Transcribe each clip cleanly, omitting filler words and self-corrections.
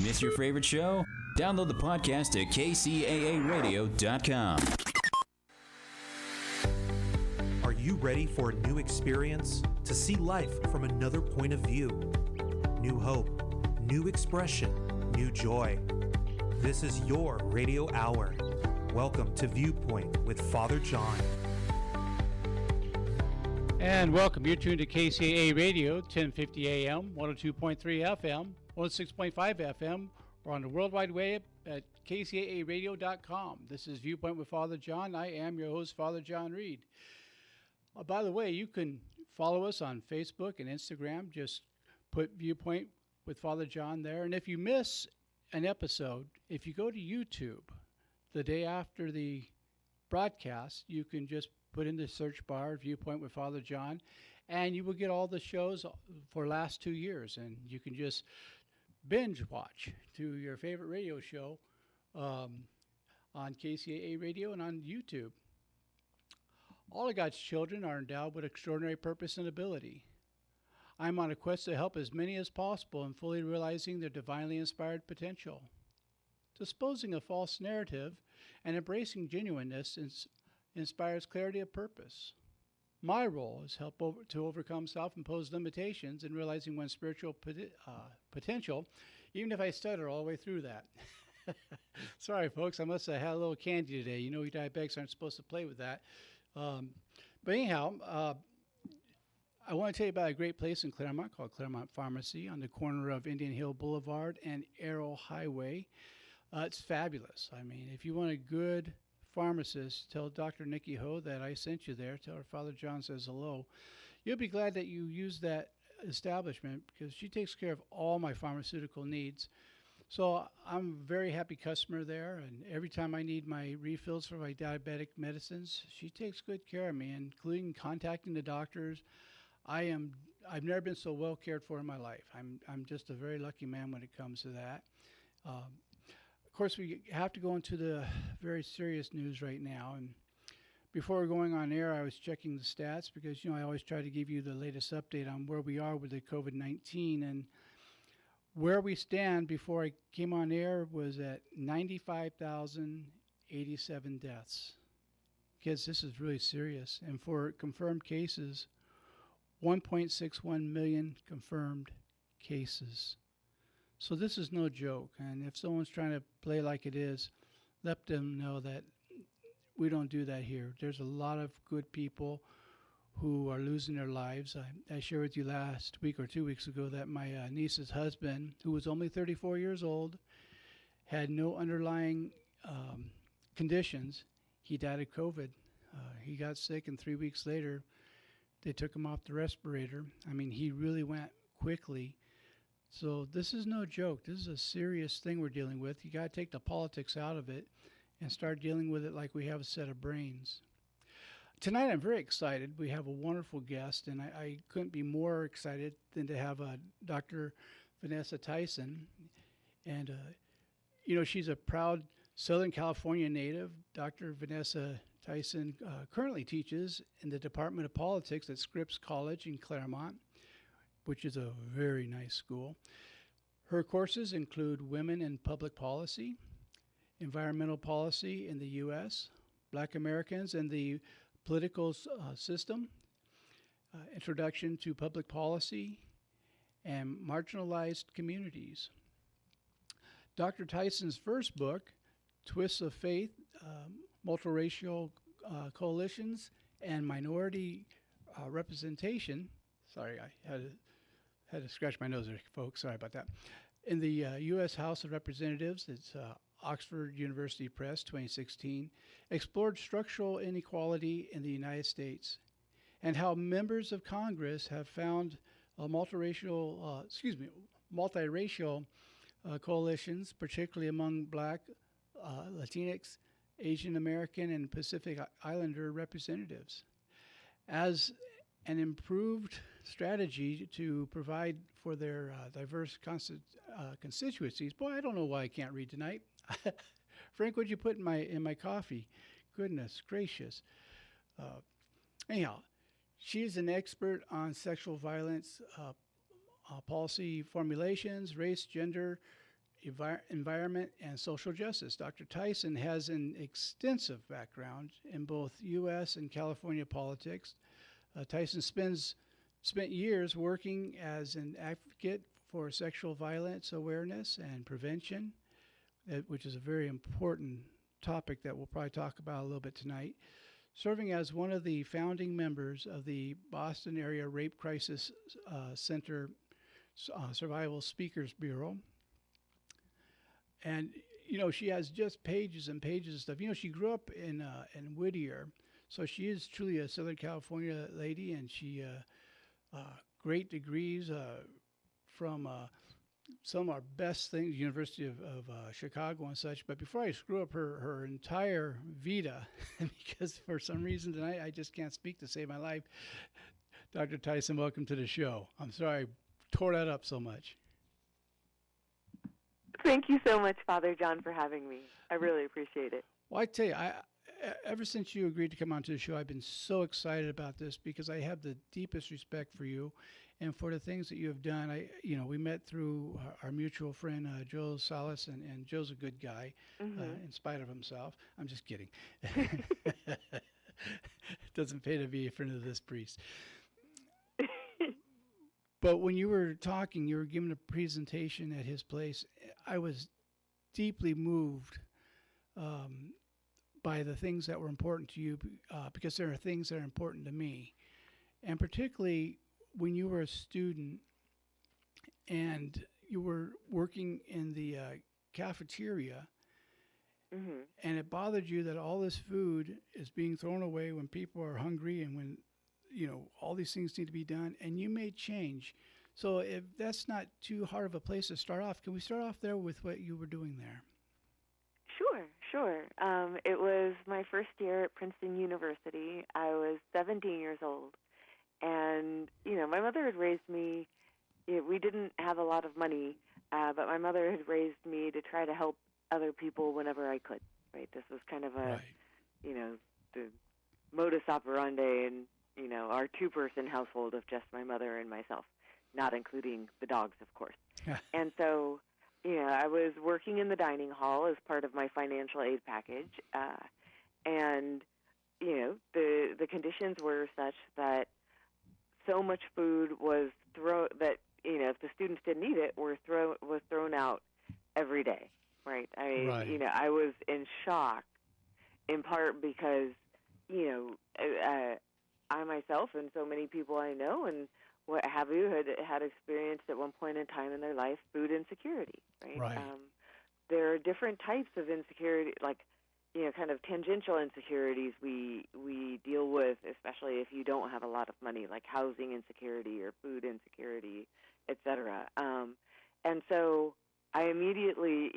Miss your favorite show? Download the podcast at kcaaradio.com. Are you ready for a new experience? To see life from another point of view? New hope, new expression, new joy. This is your radio hour. Welcome to Viewpoint with Father John. And welcome. You're tuned to KCAA Radio, 1050 AM, 102.3 FM, 106.5 FM, or on the World Wide Web at kcaaradio.com. This is Viewpoint with Father John. I am your host, Father John Reed. By the way, you can follow us on Facebook and Instagram. Just put Viewpoint with Father John there. And if you miss an episode, if you go to YouTube the day after the broadcast, you can just put in the search bar Viewpoint with Father John, and you will get all the shows for last 2 years. And you can just binge watch to your favorite radio show on KCAA Radio and on YouTube. All of God's children are endowed with extraordinary purpose and ability. I'm on a quest to help as many as possible in fully realizing their divinely inspired potential. Disposing of false narrative and embracing genuineness inspires clarity of purpose. My role is help to overcome self-imposed limitations in realizing one's spiritual potential, even if I stutter all the way through that. Sorry, folks, I must have had a little candy today. You know, we diabetics aren't supposed to play with that. But anyhow, I want to tell you about a great place in Claremont called Claremont Pharmacy on the corner of Indian Hill Boulevard and Arrow Highway. It's fabulous. I mean, if you want a good pharmacist, tell Dr. Nikki Ho that I sent you there. Tell her Father John says hello. You'll be glad that you use that establishment because she takes care of all my pharmaceutical needs. So I'm a very happy customer there, and every time I need my refills for my diabetic medicines, she takes good care of me, including contacting the doctors. I've never been so well cared for in my life. I'm just a very lucky man when it comes to that. Of course, we have to go into the very serious news right now. And before going on air, I was checking the stats because, I always try to give you the latest update on where we are with the COVID-19. And where we stand before I came on air was at 95,087 deaths. Kids, this is really serious. And for confirmed cases, 1.61 million confirmed cases. So this is no joke, and if someone's trying to play like it is, let them know that we don't do that here. There's a lot of good people who are losing their lives. I shared with you last week or 2 weeks ago that my niece's husband, who was only 34 years old, had no underlying conditions. He died of COVID. He got sick, and 3 weeks later, they took him off the respirator. I mean, he really went quickly. So this is no joke. This is a serious thing we're dealing with. You got to take the politics out of it and start dealing with it like we have a set of brains. Tonight I'm very excited. We have a wonderful guest, and I couldn't be more excited than to have Dr. Vanessa Tyson. And, she's a proud Southern California native. Dr. Vanessa Tyson currently teaches in the Department of Politics at Scripps College in Claremont, which is a very nice school. Her courses include Women in Public Policy, Environmental Policy in the U.S., Black Americans and the Political System, Introduction to Public Policy, and Marginalized Communities. Dr. Tyson's first book, Twists of Faith, Multiracial Coalitions, and Minority Representation. Sorry, I had to scratch my nose there, folks. Sorry about that. In the U.S. House of Representatives, it's Oxford University Press, 2016, explored structural inequality in the United States and how members of Congress have found multiracial coalitions, particularly among Black, Latinx, Asian American, and Pacific Islander representatives. As an improved strategy to provide for their diverse constituencies. Boy, I don't know why I can't read tonight. Frank, what'd you put in my coffee? Goodness gracious. Anyhow, she's an expert on sexual violence policy formulations, race, gender, environment and social justice. Dr. Tyson has an extensive background in both U.S. and California politics. Tyson spent years working as an advocate for sexual violence awareness and prevention, which is a very important topic that we'll probably talk about a little bit tonight. Serving as one of the founding members of the Boston Area Rape Crisis Center Survival Speakers Bureau. And, she has just pages and pages of stuff. She grew up in Whittier, so she is truly a Southern California lady, and she great degrees from some of our best things, University of Chicago and such. But before I screw up her entire vita, because for some reason tonight I just can't speak to save my life, Dr. Tyson, welcome to the show. I'm sorry I tore that up so much. Thank you so much, Father John, for having me. I really appreciate it. Well, I tell you, ever since you agreed to come onto the show, I've been so excited about this because I have the deepest respect for you and for the things that you have done. We met through our mutual friend, Joe Salas, and Joe's a good guy, in spite of himself. I'm just kidding. It doesn't pay to be a friend of this priest. But when you were talking, you were giving a presentation at his place. I was deeply moved by the things that were important to you, because there are things that are important to me. And particularly when you were a student and you were working in the cafeteria, and it bothered you that all this food is being thrown away when people are hungry and when all these things need to be done, and you made change. So if that's not too hard of a place to start off, can we start off there with what you were doing there? Sure. It was my first year at Princeton University. I was 17 years old, and my mother had raised me. We didn't have a lot of money, but my mother had raised me to try to help other people whenever I could. Right, this was kind of a, the modus operandi in our two-person household of just my mother and myself, not including the dogs, of course. And so, I was working in the dining hall as part of my financial aid package, and the conditions were such that so much food was if the students didn't eat it, was thrown out every day. Right. I was in shock, in part because I myself and so many people I know and what have you had experienced at one point in time in their life food insecurity, right? There are different types of insecurity, like, kind of tangential insecurities we deal with, especially if you don't have a lot of money, like housing insecurity or food insecurity, et cetera. And so I immediately,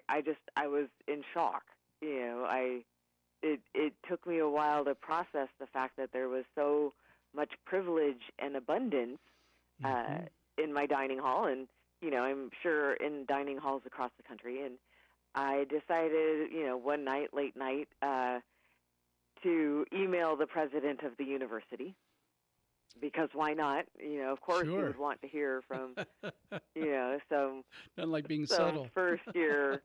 I was in shock. It took me a while to process the fact that there was so much privilege and abundance in my dining hall, and I'm sure in dining halls across the country. And I decided, one night, late night, to email the president of the university, because why not? Of course you would want to hear from, some not being subtle first year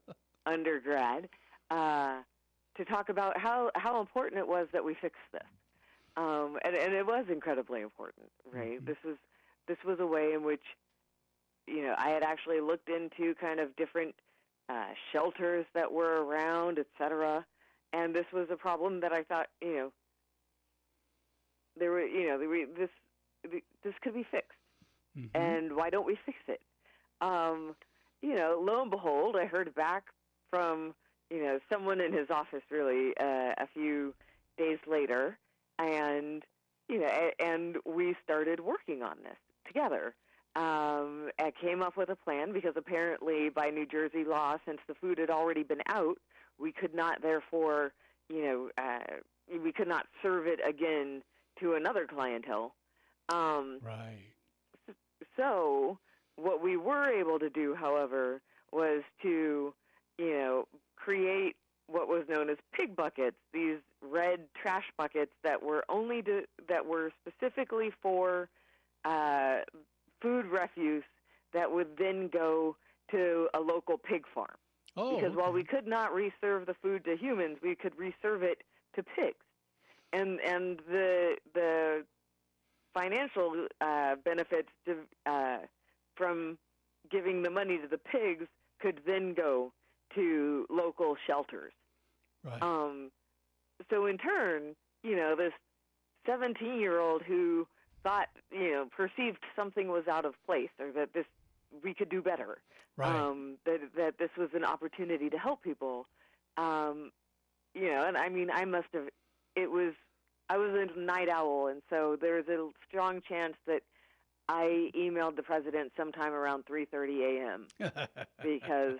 undergrad. To talk about how important it was that we fix this, and it was incredibly important, right? This was a way in which, I had actually looked into kind of different shelters that were around, et cetera, and this was a problem that I thought, this could be fixed, and why don't we fix it? Lo and behold, I heard back from someone in his office really a few days later, and and we started working on this together. I came up with a plan because apparently by New Jersey law, since the food had already been out, we could not therefore, we could not serve it again to another clientele. Right. So what we were able to do, however, was to, create what was known as pig buckets, these red trash buckets that were specifically for food refuse that would then go to a local local pig farm. Oh, because while okay. we could not reserve the food to humans, we could reserve it to pigs. And the financial benefits from giving the money to the pigs could then go to local shelters. Right. So in turn, this 17-year-old who thought, perceived something was out of place, or that we could do better. Right. That this was an opportunity to help people. And I mean, I was a night owl, and so there's a strong chance that I emailed the president sometime around 3:30 a.m. because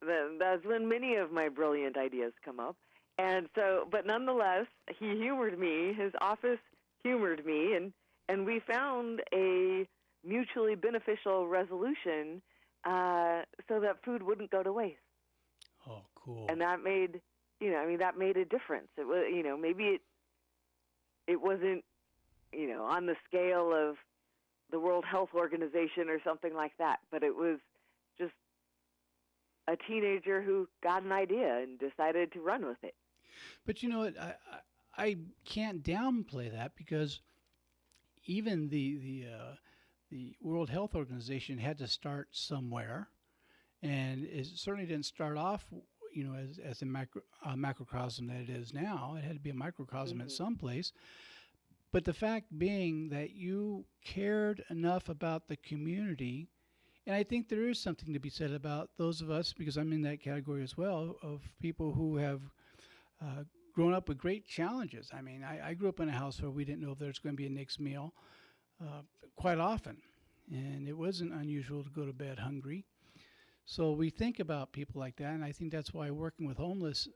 that's when many of my brilliant ideas come up. And so, but nonetheless, he humored me. His office humored me, and we found a mutually beneficial resolution so that food wouldn't go to waste. Oh, cool. And that made, that made a difference. It was, maybe it wasn't, on the scale of the World Health Organization or something like that, but it was just a teenager who got an idea and decided to run with it. But you know what? I can't downplay that, because even the World Health Organization had to start somewhere, and it certainly didn't start off, as a macrocosm that it is now. It had to be a microcosm at some place. But the fact being that you cared enough about the community, and I think there is something to be said about those of us, because I'm in that category as well, of people who have grown up with great challenges. I mean, I grew up in a house where we didn't know if there was going to be a next meal quite often, and it wasn't unusual to go to bed hungry. So we think about people like that, and I think that's why working with homeless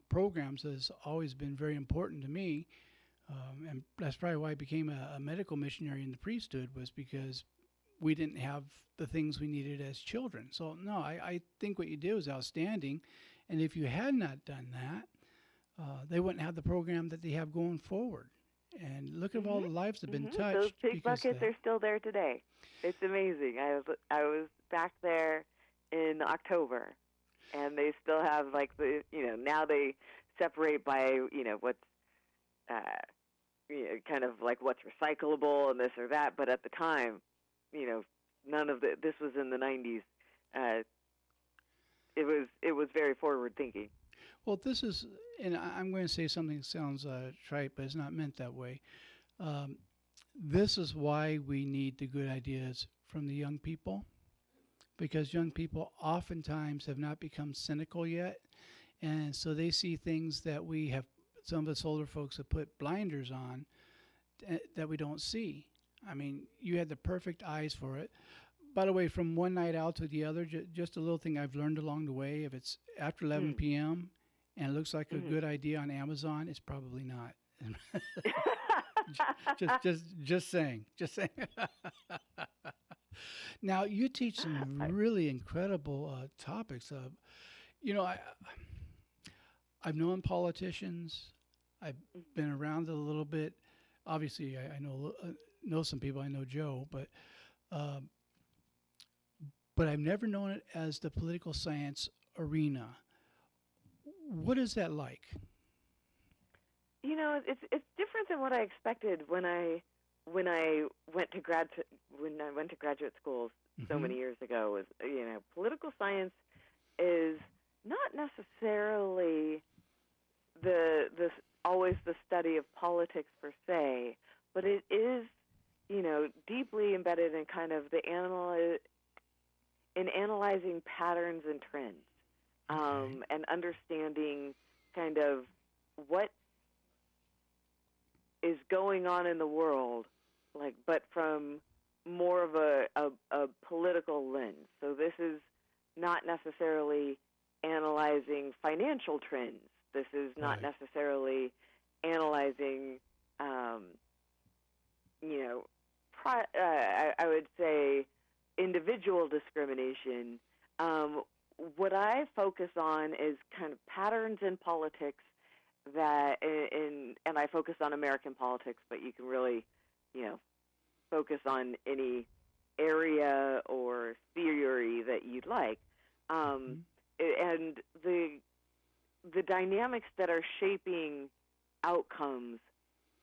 programs has always been very important to me. And that's probably why I became a medical missionary in the priesthood, was because we didn't have the things we needed as children. So, no, I think what you did was outstanding. And if you had not done that, they wouldn't have the program that they have going forward. And look at all the lives that have been touched. Those pig buckets are still there today. It's amazing. I was back there in October, and they still have, like, now they separate by, what's kind of like what's recyclable and this or that. But at the time, none of this was in the 90s. It was very forward thinking. Well, this is, and I'm going to say something that sounds trite, but it's not meant that way. This is why we need the good ideas from the young people, because young people oftentimes have not become cynical yet, and so they see things that some of us older folks have put blinders on that we don't see. I mean, you had the perfect eyes for it. By the way, from one night out to the other, just a little thing I've learned along the way: if it's after 11 p.m. and it looks like a good idea on Amazon, it's probably not. just saying. Now, you teach some really incredible topics. I've known politicians. I've been around it a little bit. Obviously, I know some people. I know Joe, but I've never known it as the political science arena. What is that like? It's different than what I expected when I went to graduate schools so many years ago. Was political science is not necessarily always the study of politics per se, but it is deeply embedded in kind of in analyzing patterns and trends, and understanding kind of what is going on in the world, but from more of a political lens. So this is not necessarily analyzing financial trends. This is not necessarily analyzing, I would say, individual discrimination. What I focus on is kind of patterns in politics and I focus on American politics, but you can really, focus on any area or theory that you'd like. And the dynamics that are shaping outcomes,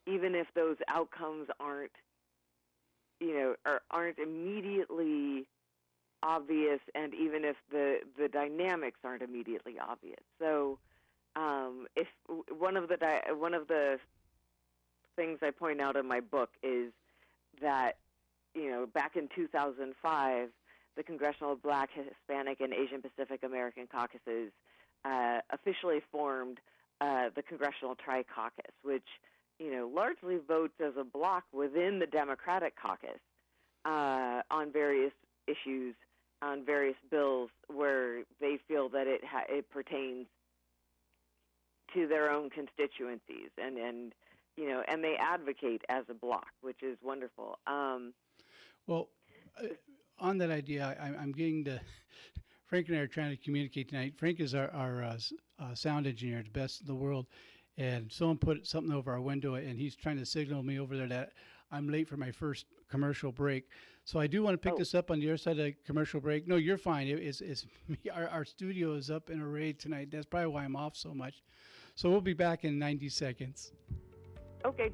even if those outcomes aren't immediately obvious, and even if the dynamics aren't immediately obvious. So, if one of the things I point out in my book is that, back in 2005, the Congressional Black, Hispanic, and Asian Pacific American Caucuses officially formed the Congressional Tri-Caucus, which, largely votes as a bloc within the Democratic caucus on various issues, on various bills where they feel that it pertains to their own constituencies, and they advocate as a bloc, which is wonderful. Well, on that idea, I'm getting the Frank and I are trying to communicate tonight. Frank is our sound engineer, the best in the world, and someone put something over our window, and he's trying to signal me over there that I'm late for my first commercial break. So I do want to pick this up on the other side of the commercial break. No, you're fine. It's me. Our studio is up in a raid tonight. That's probably why I'm off so much. So we'll be back in 90 seconds. Okay.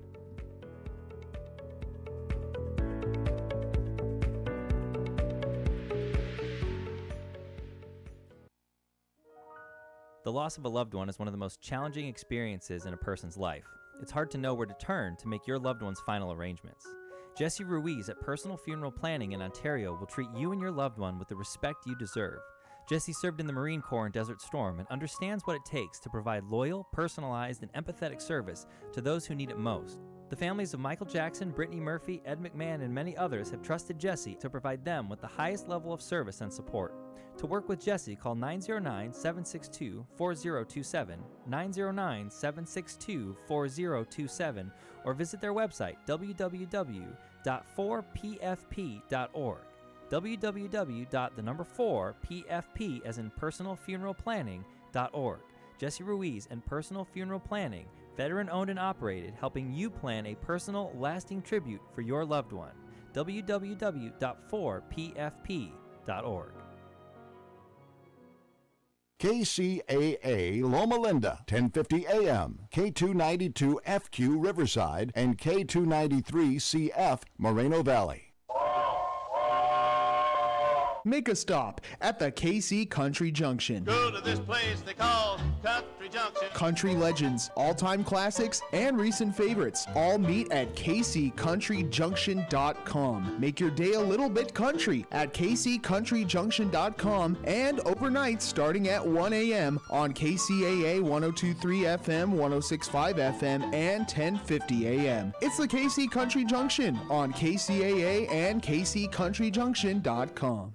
The loss of a loved one is one of the most challenging experiences in a person's life. It's hard to know where to turn to make your loved one's final arrangements. Jesse Ruiz at Personal Funeral Planning in Ontario will treat you and your loved one with the respect you deserve. Jesse served in the Marine Corps in Desert Storm and understands what it takes to provide loyal, personalized, and empathetic service to those who need it most. The families of Michael Jackson, Brittany Murphy, Ed McMahon, and many others have trusted Jesse to provide them with the highest level of service and support. To work with Jesse, call 909-762-4027, 909-762-4027, or visit their website, www.4pfp.org. www.4pfp as in personal funeral planning.org. Jesse Ruiz and Personal Funeral Planning, veteran-owned and operated, helping you plan a personal, lasting tribute for your loved one. www.4pfp.org. KCAA Loma Linda, 1050 AM, K292FQ Riverside, and K293CF Moreno Valley. Make a stop at the KC Country Junction. Go to this place they call Country Junction. Country legends, all-time classics, and recent favorites all meet at kccountryjunction.com. Make your day a little bit country at kccountryjunction.com and overnight starting at 1 a.m. on KCAA 102.3 FM, 106.5 FM, and 1050 a.m. It's the KC Country Junction on KCAA and kccountryjunction.com.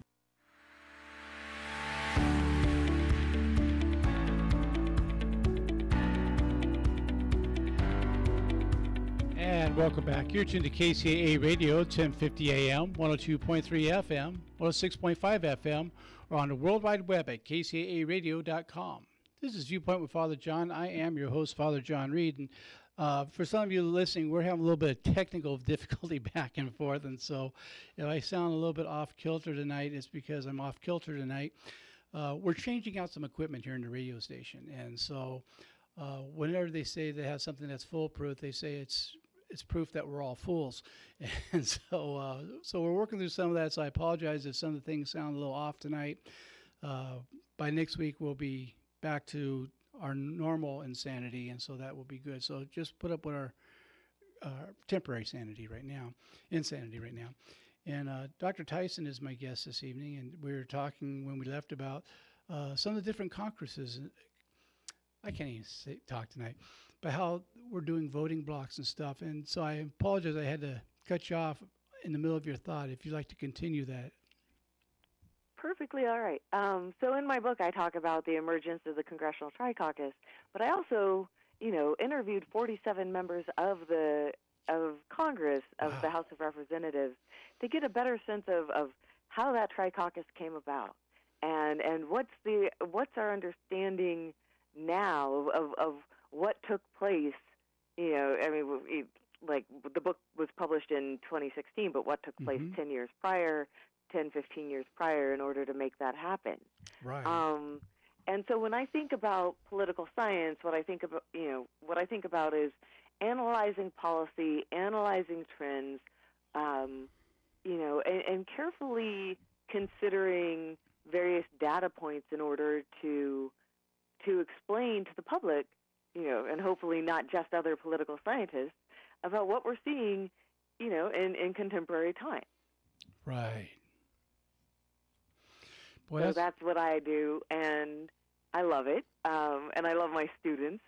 And welcome back. You're tuned to KCAA Radio, 1050 AM, 102.3 FM, 106.5 FM, or on the World Wide Web at kcaaradio.com. This is Viewpoint with Father John. I am your host, Father John Reed. And for some of you listening, we're having a little bit of technical difficulty back and forth. And so if I sound a little bit off kilter tonight, it's because I'm off kilter tonight. We're changing out some equipment here in the radio station. And so whenever they say they have something that's foolproof, they say it's proof that we're all fools. And so we're working through some of that, so I apologize if some of the things sound a little off tonight. By next week, we'll be back to our normal insanity, and so that will be good. So just put up with our temporary insanity right now. And Dr. Tyson is my guest this evening, and we were talking when we left about some of the different caucuses. I can't even talk tonight, but how we're doing voting blocks and stuff. And so I apologize, I had to cut you off in the middle of your thought. If you'd like to continue that. Perfectly all right. So in my book, I talk about the emergence of the Congressional Tri-Caucus, but I also, interviewed 47 members of Congress, of the House of Representatives, to get a better sense of how that Tri-Caucus came about, and what's our understanding now of what took place. Like the book was published in 2016, but what took place 10 years prior 10, 15 years prior in order to make that happen. Right. And so when I think about political science, what I think about is analyzing policy, analyzing trends, and carefully considering various data points in order to explain to the public, and hopefully not just other political scientists, about what we're seeing, in contemporary time. Right. Boy, So that's what I do, and I love it, and I love my students.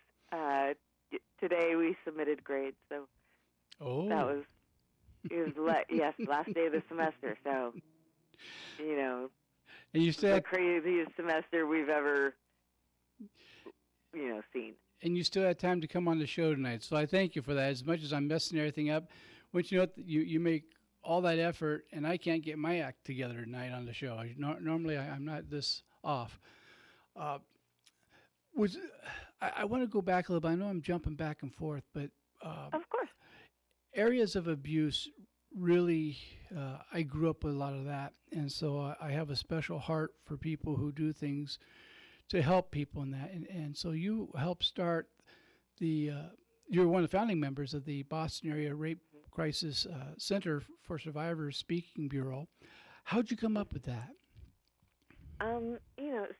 Today we submitted grades, so that was last day of the semester. So, and you the said, craziest semester we've ever, seen. and you still had time to come on the show tonight. So I thank you for that. As much as I'm messing everything up, once you make all that effort, and I can't get my act together tonight on the show. Normally I'm not this off. I want to go back a little bit. I know I'm jumping back and forth, but Of course. areas of abuse really, I grew up with a lot of that, and so I have a special heart for people who do things to help people in that. And so you helped start you're one of the founding members of the Boston Area Rape Crisis Center for Survivors Speaking Bureau. How'd you come up with that?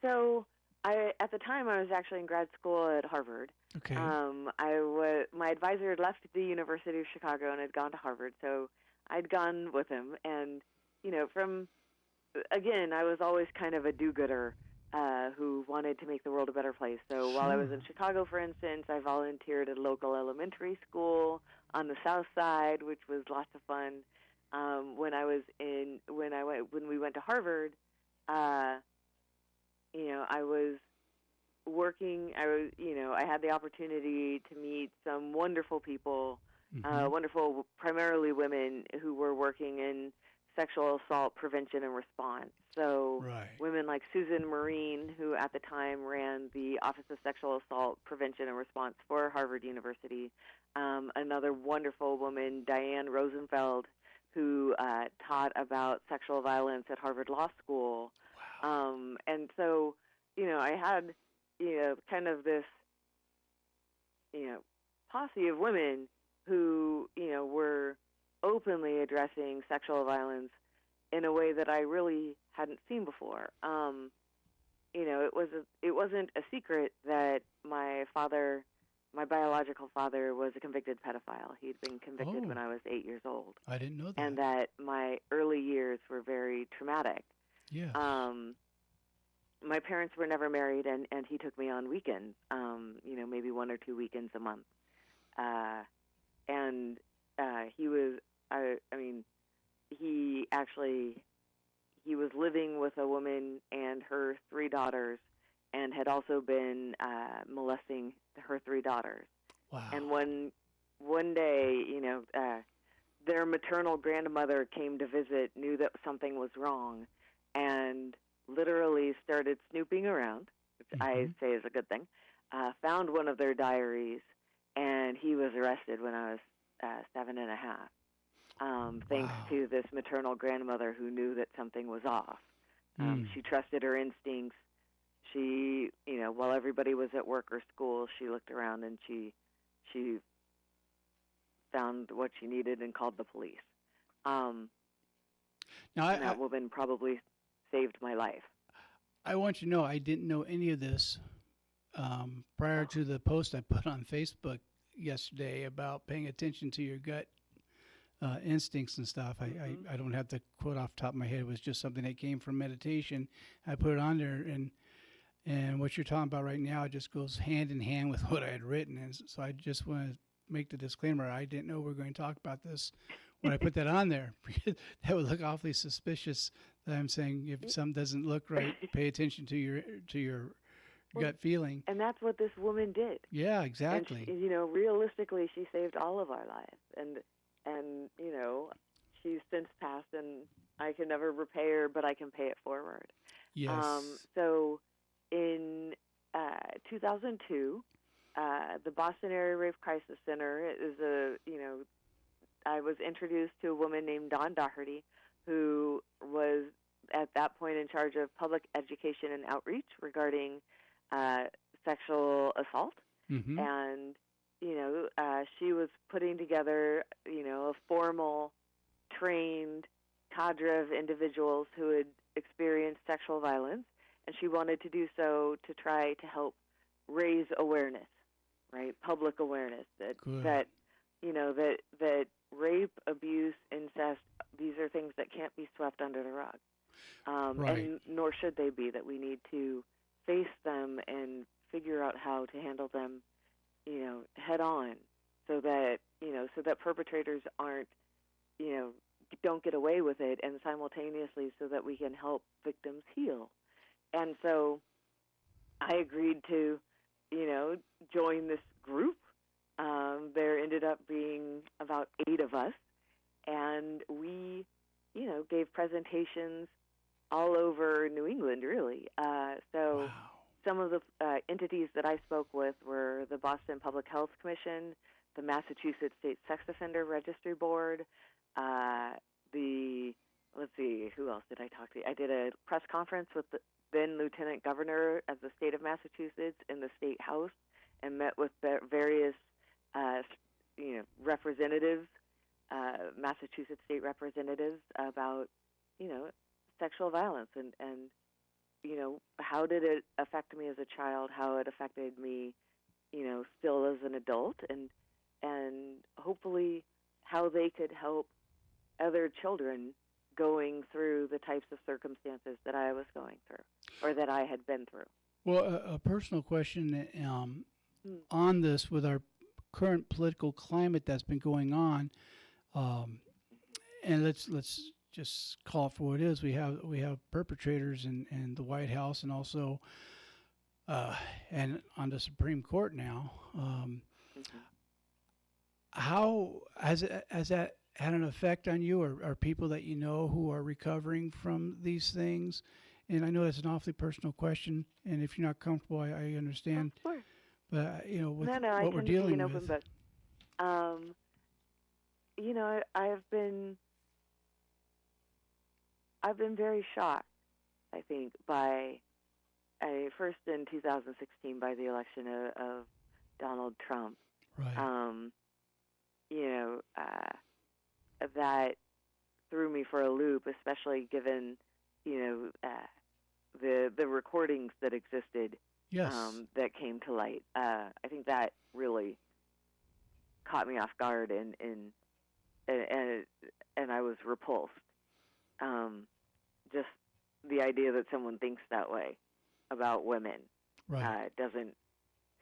So at the time I was actually in grad school at Harvard. Okay. My advisor had left the University of Chicago and had gone to Harvard, so I'd gone with him. And I was always kind of a do-gooder who wanted to make the world a better place. So while I was in Chicago, for instance, I volunteered at a local elementary school on the South Side, which was lots of fun. When we went to Harvard, I was working. I had the opportunity to meet some wonderful people, wonderful, primarily women who were working in sexual assault prevention and response. So women like Susan Marine, who at the time ran the Office of Sexual Assault Prevention and Response for Harvard University. Another wonderful woman, Diane Rosenfeld, who taught about sexual violence at Harvard Law School. Wow. And so, I had, kind of this, posse of women who, were openly addressing sexual violence in a way that I really hadn't seen before. It wasn't a secret that my biological father was a convicted pedophile. He'd been convicted when I was 8 years old. I didn't know that. And that my early years were very traumatic. Yeah. My parents were never married, and he took me on weekends, maybe 1 or 2 weekends a month. He was living with a woman and her 3 daughters, and had also been molesting her 3 daughters. Wow. And one day, their maternal grandmother came to visit, knew that something was wrong, and literally started snooping around, which I say is a good thing, found one of their diaries, and he was arrested when I was 7.5. Thanks to this maternal grandmother who knew that something was off. She trusted her instincts. She, while everybody was at work or school, she looked around and she found what she needed and called the police. That woman probably saved my life. I want you to know I didn't know any of this prior to the post I put on Facebook yesterday about paying attention to your gut instincts and stuff. I don't have the quote off the top of my head. It was just something that came from meditation. I put it on there, and what you're talking about right now just goes hand in hand with what I had written. And so I just want to make the disclaimer. I didn't know we were going to talk about this when I put that on there. That would look awfully suspicious that I'm saying if something doesn't look right, pay attention to your gut feeling. And that's what this woman did. Yeah, exactly. And she, realistically, she saved all of our lives. And she's since passed, and I can never repay her, but I can pay it forward. Yes. So in 2002, the Boston Area Rape Crisis Center is I was introduced to a woman named Dawn Doherty, who was at that point in charge of public education and outreach regarding sexual assault. Mm-hmm. And, she was putting together, a formal, trained cadre of individuals who had experienced sexual violence, and she wanted to do so to try to help raise awareness, right? Public awareness that rape, abuse, incest, these are things that can't be swept under the rug. Right. And nor should they be, that we need to face them and figure out how to handle them, head on, so that perpetrators aren't, don't get away with it, and simultaneously so that we can help victims heal. And so I agreed to, join this group. There ended up being about 8 of us, and we, gave presentations all over New England, really. Wow. Some of the entities that I spoke with were the Boston Public Health Commission, the Massachusetts State Sex Offender Registry Board, let's see, who else did I talk to? I did a press conference with the then Lieutenant Governor of the state of Massachusetts in the State House, and met with the various, representatives, Massachusetts state representatives about, sexual violence and how did it affect me as a child, how it affected me, still as an adult, and hopefully how they could help other children going through the types of circumstances that I was going through or that I had been through. Well, a personal question on this with our current political climate that's been going on, and let's just call it for what it is. We have perpetrators in the White House and also and on the Supreme Court now. How has that had an effect on you, or people that you know who are recovering from these things? And I know that's an awfully personal question, and if you're not comfortable, I understand. Of course. But with I what we're tend to be dealing an open with, book. I've been very shocked, I think, by first in 2016 by the election of Donald Trump. right? That threw me for a loop, especially given, the recordings that existed, Yes. that came to light. I think that really caught me off guard, and I was repulsed. Just the idea that someone thinks that way about women Right. doesn't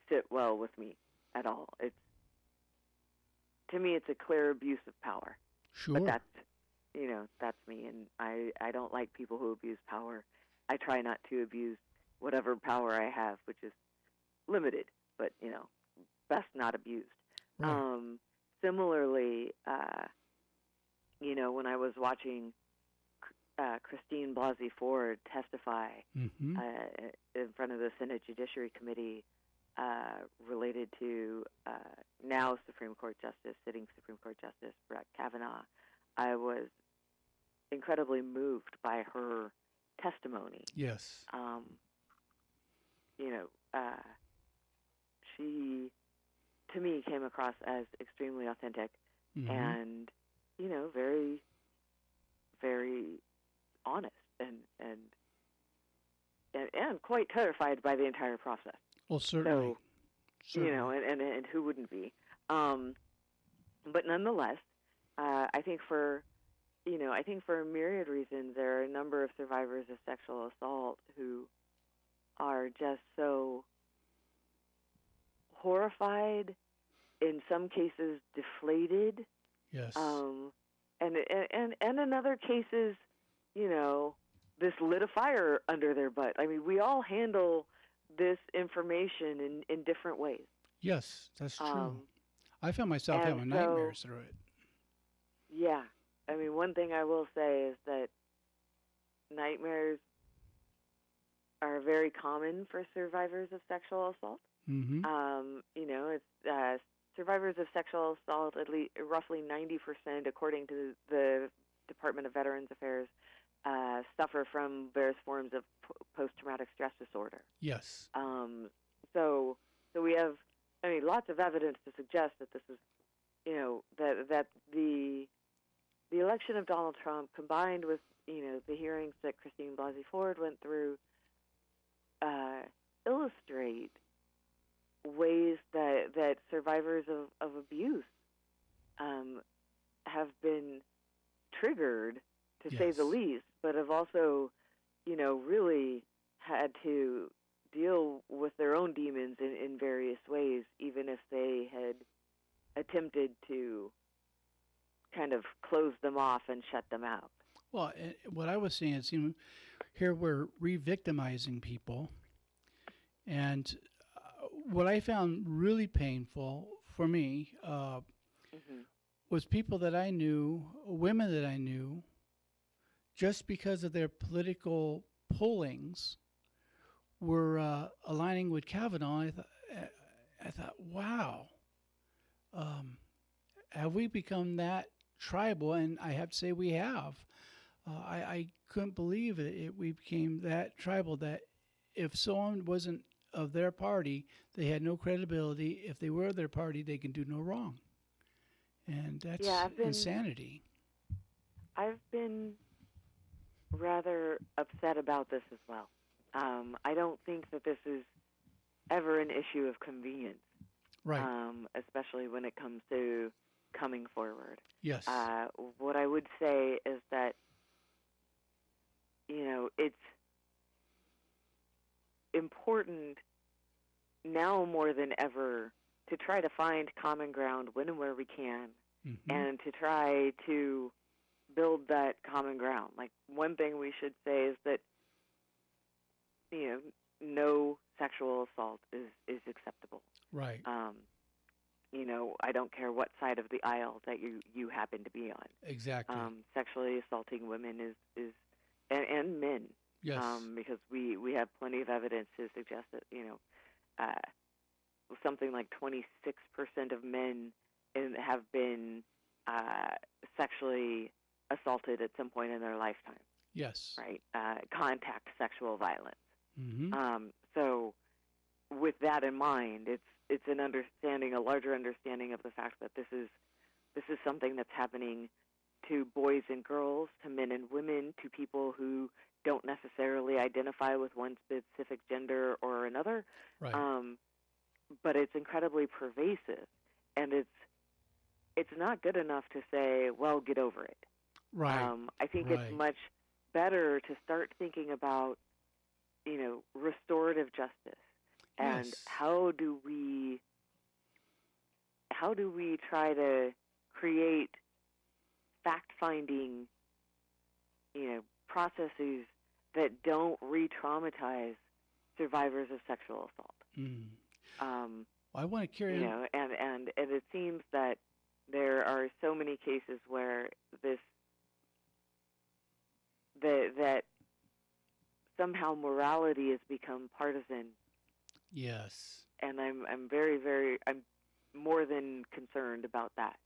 sit well with me at all. To me, it's a clear abuse of power. Sure. But that's me, and I don't like people who abuse power. I try not to abuse whatever power I have, which is limited, but, best not abused. Right. Similarly, when I was watching Christine Blasey Ford testify Mm-hmm. in front of the Senate Judiciary Committee related to now sitting Supreme Court Justice Brett Kavanaugh, I was incredibly moved by her testimony. Yes. She, to me, came across as extremely authentic Mm-hmm. and, very, very honest and quite terrified by the entire process. Well, certainly. So, and who wouldn't be? But nonetheless, I think for a myriad reasons, there are a number of survivors of sexual assault who are just so horrified, in some cases deflated, Yes. and in other cases, this lit a fire under their butt. I mean, we all handle this information in different ways. Yes, that's true. I found myself and having so- nightmares through it. Yeah. I mean, one thing I will say is that nightmares are very common for survivors of sexual assault. Mm-hmm. It's survivors of sexual assault, at least roughly 90%, according to the Department of Veterans Affairs suffer from various forms of post-traumatic stress disorder. Yes. So we have, lots of evidence to suggest that this is, that the election of Donald Trump combined with, the hearings that Christine Blasey Ford went through illustrate ways that survivors of abuse have been triggered, to say the least, but have also, really had to deal with their own demons in various ways, even if they had attempted to kind of close them off and shut them out. Well, what I was saying is, here we're re-victimizing people, and what I found really painful for me was people that I knew, women that I knew, just because of their political pullings, were aligning with Kavanaugh. I thought, wow, have we become that tribal? And I have to say we have. I couldn't believe we became that tribal, that if someone wasn't of their party, they had no credibility. If they were of their party, they can do no wrong. And that's insanity. I've been rather upset about this as well. I don't think that this is ever an issue of convenience, right? Especially when it comes to coming forward. Yes. What I would say is that, it's important now more than ever to try to find common ground when and where we can, and to try to build that common ground. Like, one thing we should say is that, no sexual assault is acceptable. Right. I don't care what side of the aisle that you happen to be on. Exactly. Sexually assaulting women is and men. Yes. Because we have plenty of evidence to suggest that, something like 26% of men have been sexually assaulted at some point in their lifetime. Yes. Right? Contact sexual violence. Mm-hmm. So with that in mind, it's a larger understanding of the fact that this is something that's happening to boys and girls, to men and women, to people who don't necessarily identify with one specific gender or another. Right. But it's incredibly pervasive, and it's not good enough to say, well, get over it. Right. I think it's much better to start thinking about, restorative justice, and how do we try to create fact-finding, processes that don't re-traumatize survivors of sexual assault. I want to carry on. And it seems that there are so many cases where that somehow morality has become partisan. Yes. And I'm very, very, I'm more than concerned about that.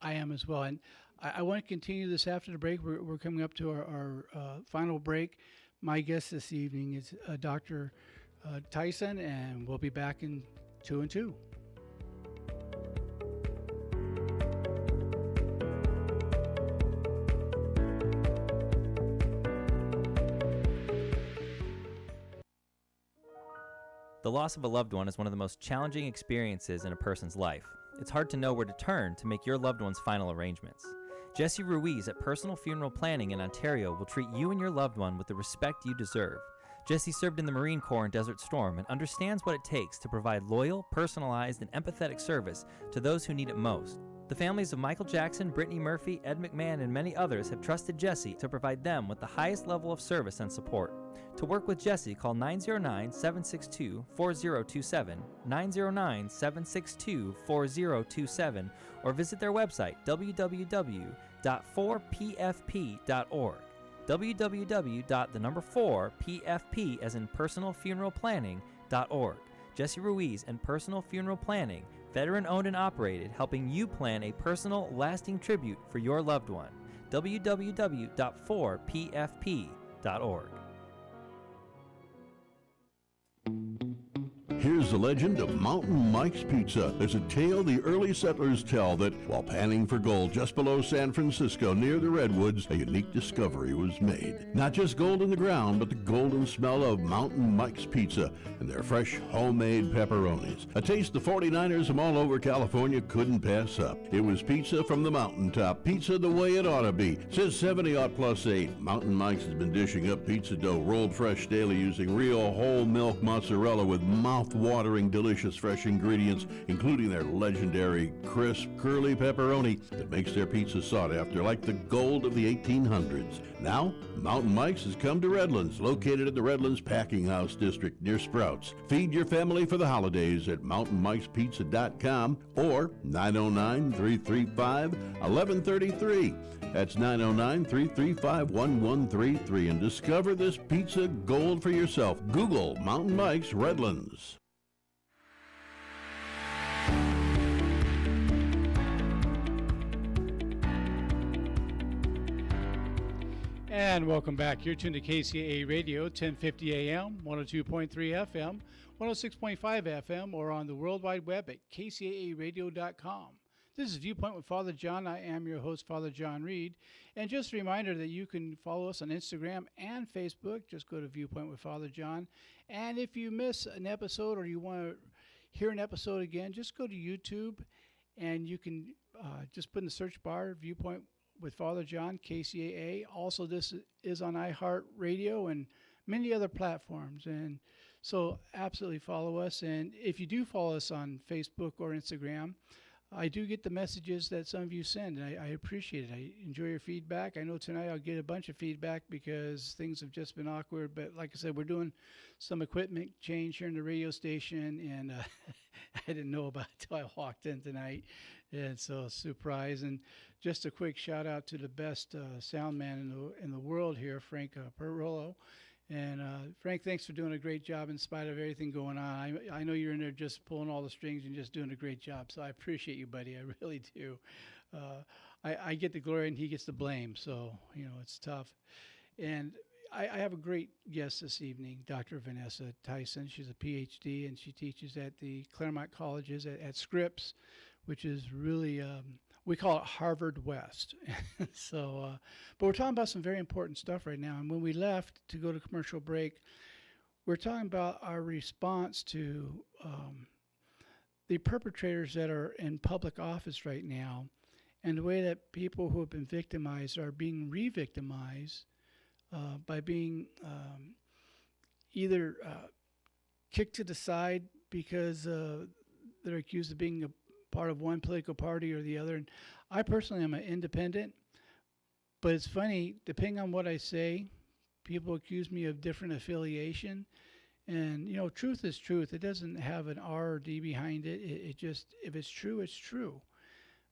I am as well. And I want to continue this after the break. We're coming up to our final break. My guest this evening is Dr. Tyson, and we'll be back in 2 and 2. The loss of a loved one is one of the most challenging experiences in a person's life. It's hard to know where to turn to make your loved one's final arrangements. Jesse Ruiz at Personal Funeral Planning in Ontario will treat you and your loved one with the respect you deserve. Jesse served in the Marine Corps in Desert Storm and understands what it takes to provide loyal, personalized, and empathetic service to those who need it most. The families of Michael Jackson, Brittany Murphy, Ed McMahon, and many others have trusted Jesse to provide them with the highest level of service and support. To work with Jesse, call 909-762-4027, 909-762-4027, or visit their website, www.4pfp.org, www.4pfp as in personalfuneralplanning.org. Jesse Ruiz and Personal Funeral Planning, veteran-owned and operated, helping you plan a personal, lasting tribute for your loved one. www.4pfp.org. Here's the legend of Mountain Mike's Pizza. There's a tale the early settlers tell that while panning for gold just below San Francisco near the Redwoods, a unique discovery was made. Not just gold in the ground, but the golden smell of Mountain Mike's Pizza and their fresh homemade pepperonis. A taste the 49ers from all over California couldn't pass up. It was pizza from the mountaintop, pizza the way it ought to be. Since 70+8, Mountain Mike's has been dishing up pizza dough rolled fresh daily using real whole milk mozzarella with mouth-watering, delicious fresh ingredients, including their legendary crisp, curly pepperoni that makes their pizza sought after like the gold of the 1800s. Now, Mountain Mike's has come to Redlands, located in the Redlands Packing House District near Sprouts. Feed your family for the holidays at mountainmikespizza.com or 909-335-1133. That's 909-335-1133, and discover this pizza gold for yourself. Google Mountain Mike's Redlands. And welcome back. You're tuned to KCAA Radio, 1050 AM, 102.3 FM, 106.5 FM, or on the World Wide Web at kcaaradio.com. This is Viewpoint with Father John. I am your host, Father John Reed. And just a reminder that you can follow us on Instagram and Facebook. Just go to Viewpoint with Father John. And if you miss an episode or you want to hear an episode again, just go to YouTube and you can just put in the search bar Viewpoint with Father John, KCAA. Also, this is on iHeartRadio and many other platforms. And so absolutely follow us. And if you do follow us on Facebook or Instagram, I do get the messages that some of you send, and I appreciate it. I enjoy your feedback. I know tonight I'll get a bunch of feedback because things have just been awkward. But like I said, we're doing some equipment change here in the radio station, and I didn't know about it until I walked in tonight. And so, surprise. And just a quick shout out to the best sound man in the world here, Frank Perrollo. And Frank, thanks for doing a great job in spite of everything going on. I know you're in there just pulling all the strings and just doing a great job. So I appreciate you, buddy. I really do. I get the glory and he gets the blame. So, it's tough. And I have a great guest this evening, Dr. Vanessa Tyson. She's a Ph.D. and she teaches at the Claremont Colleges at Scripps, which is really, we call it Harvard West. So, but we're talking about some very important stuff right now. And when we left to go to commercial break, we're talking about our response to the perpetrators that are in public office right now and the way that people who have been victimized are being re-victimized by being either kicked to the side because they're accused of being a part of one political party or the other. And I personally am an independent, but it's funny, depending on what I say, people accuse me of different affiliation. And, truth is truth. It doesn't have an R or D behind it. It just, if it's true, it's true.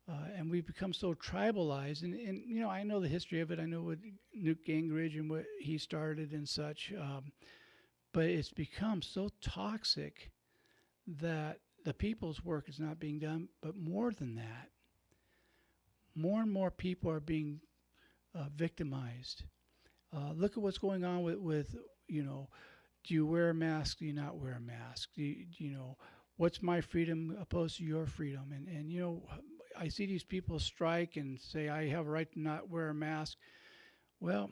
And we've become so tribalized. And, I know the history of it. I know what Newt Gingrich and what he started and such. But it's become so toxic that the people's work is not being done. But more than that, more and more people are being victimized. Look at what's going on with do you wear a mask? Do you not wear a mask? Do you know, what's my freedom opposed to your freedom? And I see these people strike and say, I have a right to not wear a mask. Well,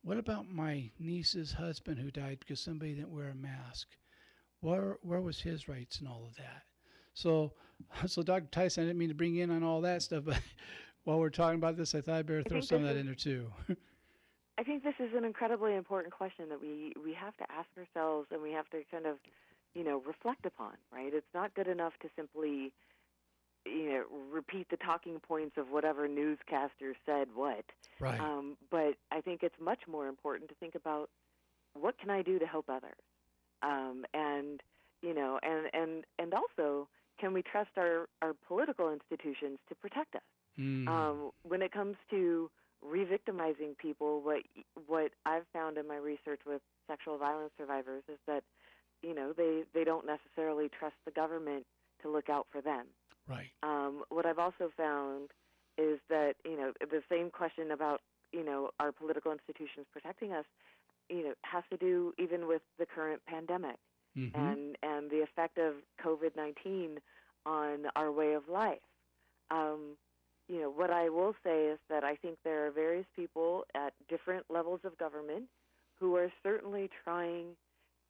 what about my niece's husband who died because somebody didn't wear a mask? Where was his rights and all of that? So Dr. Tyson, I didn't mean to bring you in on all that stuff, but while we're talking about this, I thought I'd better throw some of that in there too. I think this is an incredibly important question that we have to ask ourselves and we have to kind of, reflect upon, right? It's not good enough to simply, repeat the talking points of whatever newscaster said what. Right. But I think it's much more important to think about what can I do to help others? And also, can we trust our political institutions to protect us? When it comes to re-victimizing people, what I've found in my research with sexual violence survivors is that, they don't necessarily trust the government to look out for them. Right. What I've also found is that, the same question about, our political institutions protecting us, has to do even with the current pandemic and the effect of COVID-19 on our way of life. What I will say is that I think there are various people at different levels of government who are certainly trying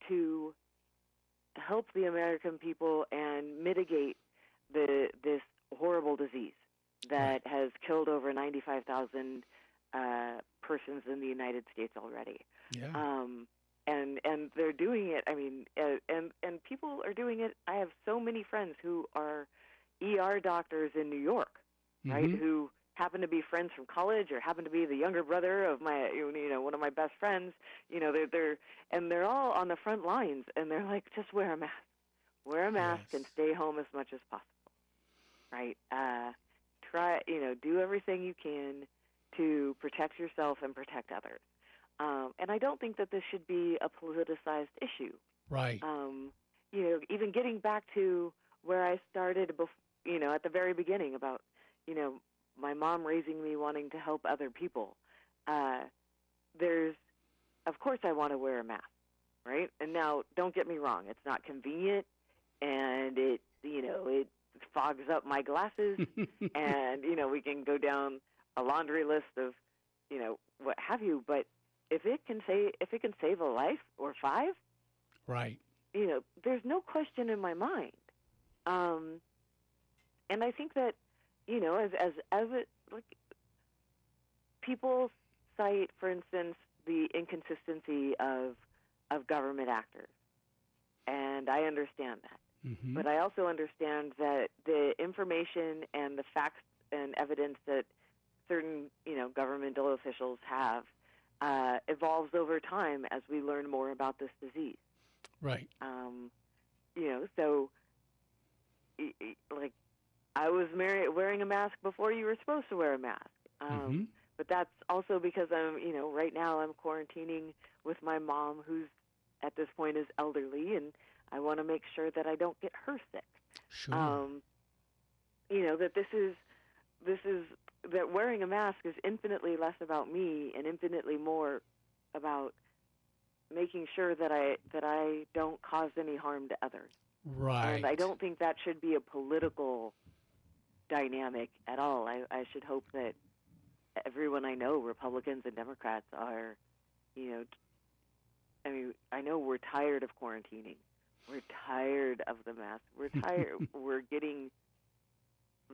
to help the American people and mitigate this horrible disease that has killed over 95,000 persons in the United States already. Yeah. And they're doing it. I mean, and people are doing it. I have so many friends who are ER doctors in New York, right? Who happen to be friends from college or happen to be the younger brother of my, one of my best friends. They're all on the front lines, and they're like, just wear a mask and stay home as much as possible, right? Try, do everything you can to protect yourself and protect others. And I don't think that this should be a politicized issue. Right. Even getting back to where I started, at the very beginning about, my mom raising me wanting to help other people. Of course I want to wear a mask, right? And now, don't get me wrong, it's not convenient, and it fogs up my glasses, and, we can go down a laundry list of, what have you, but if it can save a life or five, right? There's no question in my mind. And I think that, people cite, for instance, the inconsistency of government actors, and I understand that. But I also understand that the information and the facts and evidence that certain, governmental officials have evolves over time as we learn more about this disease. Right. So, like, I was wearing a mask before you were supposed to wear a mask. But that's also because I'm, right now I'm quarantining with my mom, who's at this point is elderly, and I want to make sure that I don't get her sick. Sure. That that wearing a mask is infinitely less about me and infinitely more about making sure that I don't cause any harm to others. Right. And I don't think that should be a political dynamic at all. I should hope that everyone I know, Republicans and Democrats, are, I know we're tired of quarantining. We're tired of the mask. We're tired.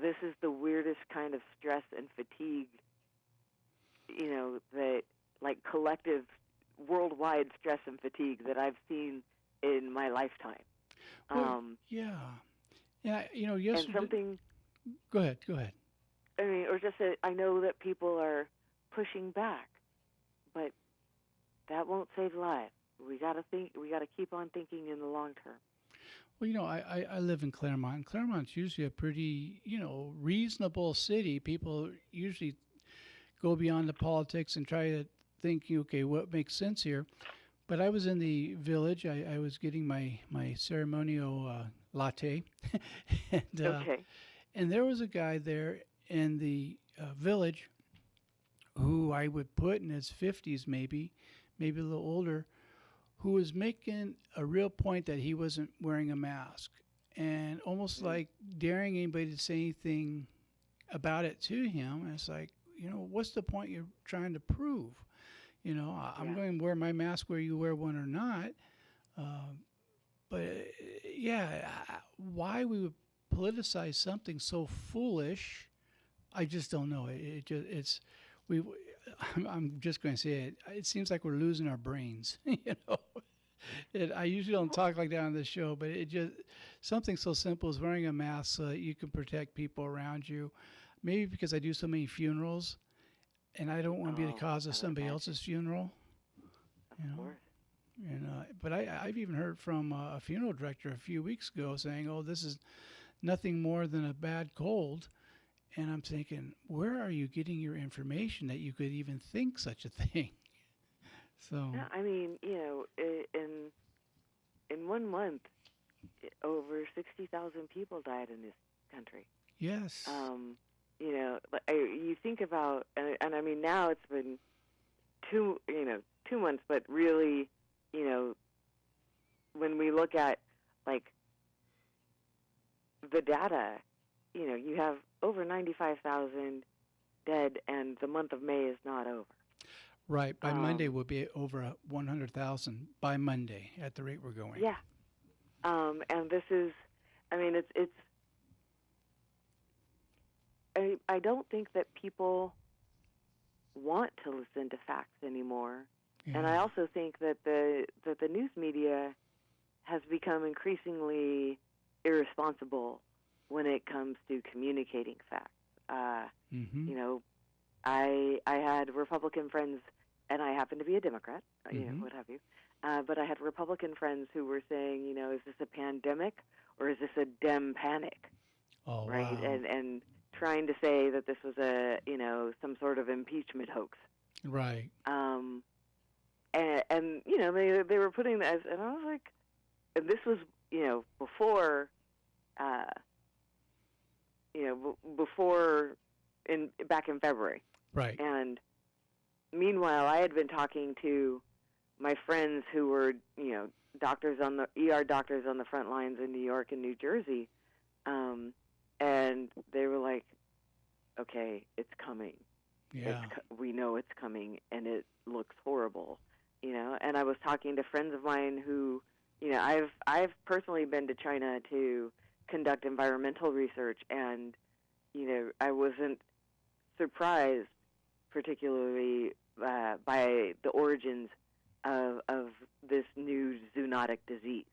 This is the weirdest kind of stress and fatigue, that, like, collective worldwide stress and fatigue that I've seen in my lifetime. Well, yeah. Yesterday. And something. Go ahead. Or just that I know that people are pushing back, but that won't save lives. We got to think. We got to keep on thinking in the long term. Well, I live in Claremont. And Claremont's usually a pretty, reasonable city. People usually go beyond the politics and try to think, okay, what makes sense here? But I was in the village. I was getting my ceremonial latte. And, Okay. And there was a guy there in the village who I would put in his 50s, maybe a little older, who was making a real point that he wasn't wearing a mask and almost like daring anybody to say anything about it to him. And it's like, what's the point you're trying to prove? I'm going to wear my mask whether you wear one or not. Why we would politicize something so foolish, I just don't know. I'm just going to say it. It seems like we're losing our brains. I usually don't talk like that on the show, but it just something so simple as wearing a mask so that you can protect people around you. Maybe because I do so many funerals, and I don't want to be the cause of somebody else's funeral. Of course. But I've even heard from a funeral director a few weeks ago saying, "Oh, this is nothing more than a bad cold." And I'm thinking, where are you getting your information that you could even think such a thing? So. Yeah, in 1 month, over 60,000 people died in this country. Yes. You think about, and I mean, now it's been 2 months, but really, when we look at like the data, you have over 95,000 dead, and the month of May is not over. Right. By Monday, we'll be over 100,000 by Monday at the rate we're going. Yeah. And this is, I mean, it's. I don't think that people want to listen to facts anymore, and I also think that the news media has become increasingly irresponsible when it comes to communicating facts. I had Republican friends, and I happen to be a Democrat, what have you. But I had Republican friends who were saying, is this a pandemic or is this a Dem panic? Oh, right? Wow. And trying to say that this was some sort of impeachment hoax. Right. And they were putting that, and I was like, and this was, before, back in February. Right. And meanwhile, I had been talking to my friends who were, doctors on the ER doctors on the front lines in New York and New Jersey, and they were like, "Okay, it's coming. Yeah. We know it's coming, and it looks horrible." And I was talking to friends of mine who, I've personally been to China to conduct environmental research, and I wasn't surprised particularly by the origins of this new zoonotic disease.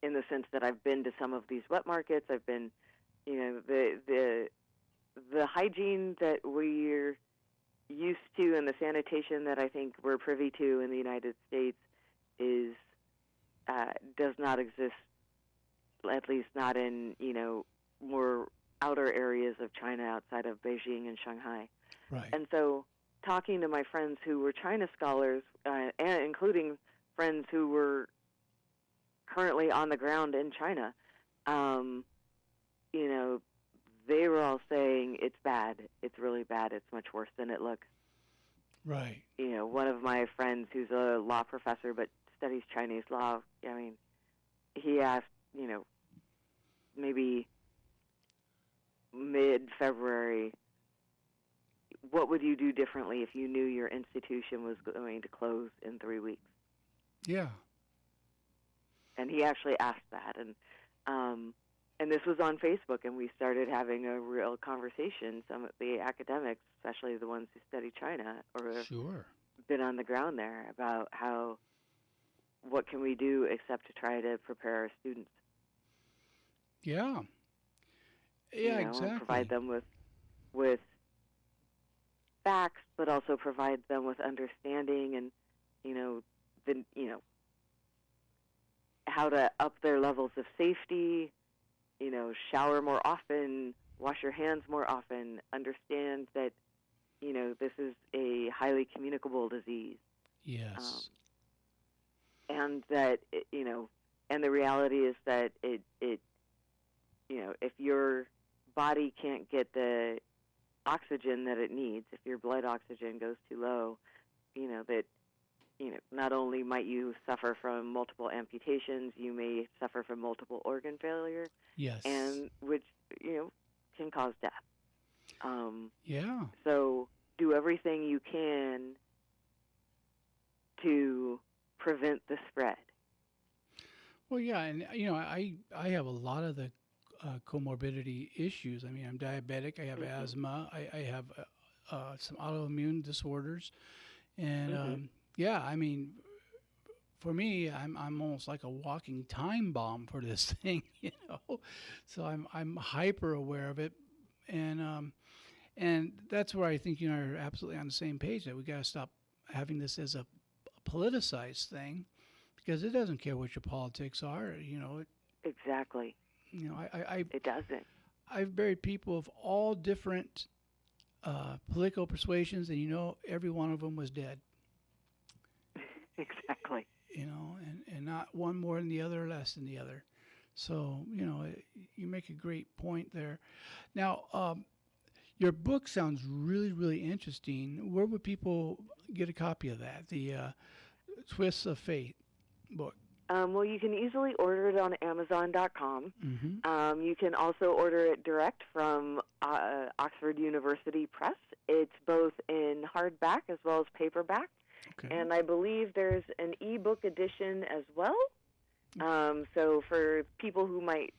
In the sense that I've been to some of these wet markets, I've been, the hygiene that we're used to and the sanitation that I think we're privy to in the United States does not exist, at least not in more outer areas of China outside of Beijing and Shanghai. Right. And so talking to my friends who were China scholars, and including friends who were currently on the ground in China, they were all saying it's bad. It's really bad. It's much worse than it looks. Right. One of my friends who's a law professor but studies Chinese law, I mean, he asked, maybe mid-February, what would you do differently if you knew your institution was going to close in 3 weeks? Yeah. And he actually asked that, and this was on Facebook, and we started having a real conversation. Some of the academics, especially the ones who study China or have Sure. been on the ground there, about what can we do except to try to prepare our students. Yeah. Yeah, exactly. And provide them with facts, but also provide them with understanding and how to up their levels of safety. Shower more often, wash your hands more often. Understand that this is a highly communicable disease. Yes. And that and the reality is that it if your body can't get the oxygen that it needs, if your blood oxygen goes too low, that not only might you suffer from multiple amputations, you may suffer from multiple organ failure. Yes. And which can cause death. Yeah. So do everything you can to prevent the spread. Well, yeah, and I have a lot of the comorbidity issues. I mean, I'm diabetic. I have asthma. I have some autoimmune disorders, and yeah, I mean, for me, I'm almost like a walking time bomb for this thing, So I'm hyper aware of it, and that's where I think you and I are absolutely on the same page, that we got to stop having this as a politicized thing, because it doesn't care what your politics are, Exactly. It doesn't. I've buried people of all different political persuasions, and every one of them was dead. Exactly. And not one more than the other, less than the other. So, you make a great point there. Now, your book sounds really, really interesting. Where would people get a copy of that? The Twists of Fate book. Well, you can easily order it on Amazon.com. Mm-hmm. You can also order it direct from Oxford University Press. It's both in hardback as well as paperback. Okay. And I believe there's an ebook edition as well. So for people who might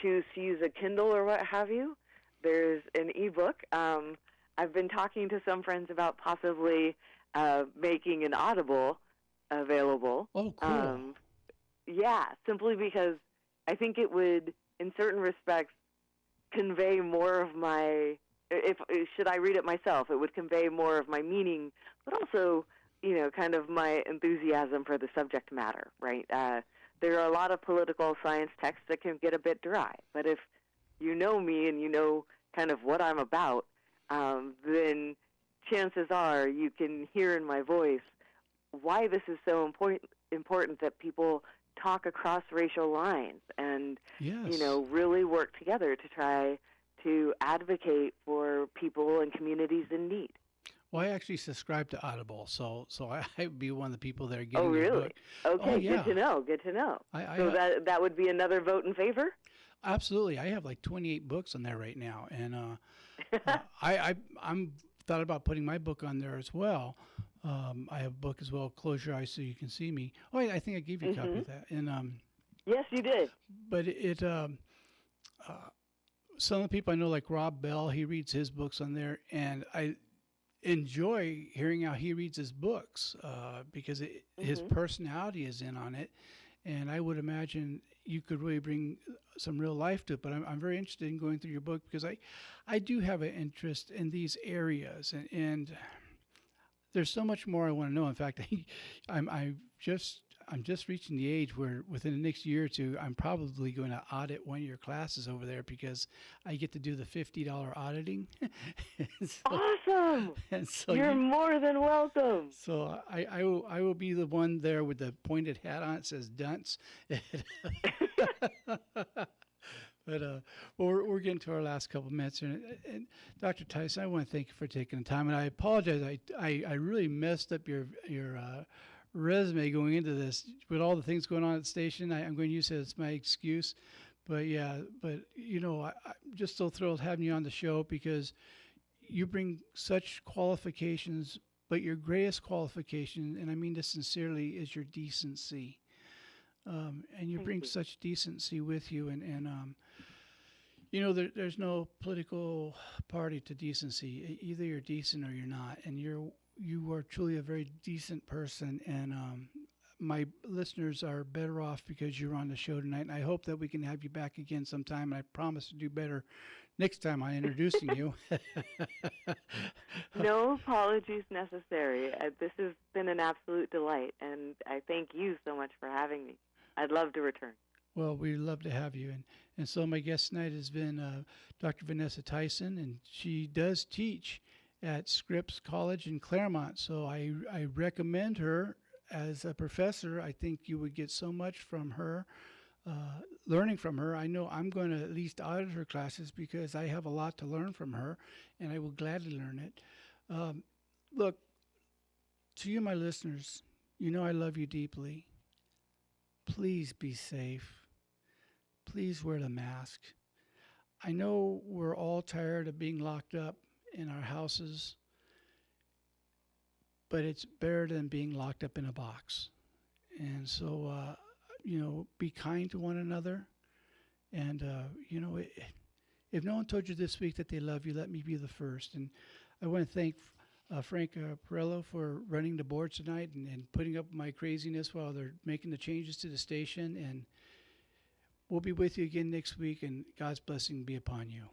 choose to use a Kindle or what have you, there's an ebook. I've been talking to some friends about possibly making an Audible available. Oh, cool. Yeah, simply because I think it would, in certain respects, convey more of my, should I read it myself, it would convey more of my meaning, but also, kind of my enthusiasm for the subject matter, right? There are a lot of political science texts that can get a bit dry, but if you know me and you know kind of what I'm about, then chances are you can hear in my voice why this is so important that people talk across racial lines and, Yes. really work together to try to advocate for people and communities in need. Well, I actually subscribe to Audible, so I'd be one of the people that are getting Oh, your really? book. Okay, Oh, yeah. Good to know. Good to know. So I that would be another vote in favor? absolutely. I have like 28 books on there right now, and I'm thought about putting my book on there as well. I have a book as well, Close Your Eyes So You Can See Me. Oh, I think I gave you a copy of that. And yes, you did. but some of the people I know, like Rob Bell, he reads his books on there, and I enjoy hearing how he reads his books because his personality is in on it, and I would imagine you could really bring some real life to it. But I'm very interested in going through your book because I do have an interest in these areas, and there's so much more I want to know. In fact, I'm just reaching the age where within the next year or two, I'm probably going to audit one of your classes over there because I get to do the $50 auditing. Awesome! And so You're more than welcome. So I will be the one there with the pointed hat on. It says dunce. But well, we're getting to our last couple of minutes, and Dr. Tyson, I want to thank you for taking the time, and I apologize. I really messed up your resume going into this with all the things going on at the station. I'm going to use it as my excuse, but I'm just so thrilled having you on the show because you bring such qualifications, but your greatest qualification, and I mean this sincerely, is your decency. And you bring such decency with you, and there's no political party to decency. Either you're decent or you're not, and you are truly a very decent person, and my listeners are better off because you're on the show tonight, and I hope that we can have you back again sometime, and I promise to do better next time I'm introducing you. No apologies necessary. This has been an absolute delight, and I thank you so much for having me. I'd love to return. Well, we'd love to have you. And so my guest tonight has been Dr. Vanessa Tyson, and she does teach at Scripps College in Claremont. So I recommend her as a professor. I think you would get so much from her, learning from her. I know I'm going to at least audit her classes because I have a lot to learn from her, and I will gladly learn it. Look, to you, my listeners, I love you deeply. Please be safe. Please wear the mask. I know we're all tired of being locked up in our houses, but it's better than being locked up in a box. And so, be kind to one another. And, if no one told you this week that they love you, let me be the first. And I want to thank Frank Perello for running the board tonight and putting up with my craziness while they're making the changes to the station. And we'll be with you again next week, and God's blessing be upon you.